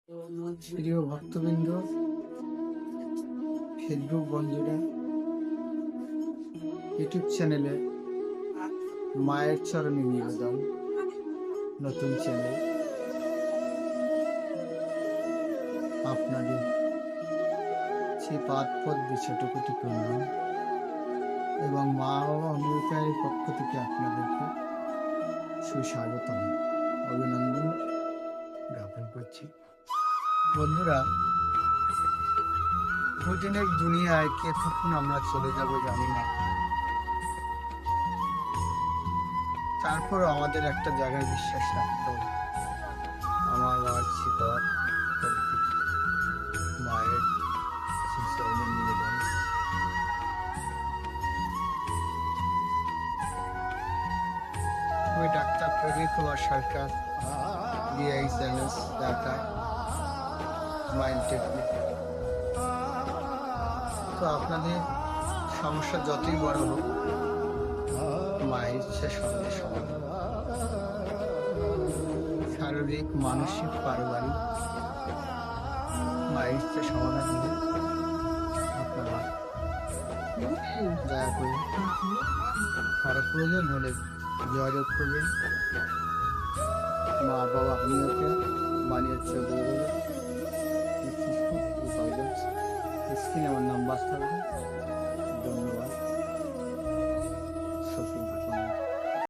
প্রিয় ভক্তবৃন্দ, ফেসবুক বন্ধুরা, ইউটিউব চ্যানেলে মায়ের চরণে নিবেদন নতুন চ্যানেল আপনাদের সে পাদ পদ্মে ছোটকুটি প্রণাম এবং মা ও অমৃতায়ের পক্ষ থেকে আপনাদেরকে সুস্বাগতম অভিনন্দন জ্ঞাপন করছি। বন্ধুরা, দুদিনের দুনিয়ায় কে কখন আমরা চলে যাব জানি না, তারপর আমাদের একটা জায়গায় বিশ্বাস রাখতে হবে। আমার মার ছিল মায়ের চরণের নিবেদন। আমি ডাক্তার প্রদীপ কুমার সরকার, BISMS ঢাকা, মাইন্ড টেকনিক। তো আপনাদের সমস্যা যতই বড় হোক, মায়ের ইচ্ছা সঙ্গে সমাধান। শারীরিক, মানসিক, পারিবারিক মায়ের ইচ্ছা সমাধান হলে আপনারা দয়া করে কারো প্রয়োজন হলে যোগাযোগ করবেন। মা বাবা আমিওকে বানিয়ে ছবি স্ক্রিনে আমার নাম্বার থাকবে।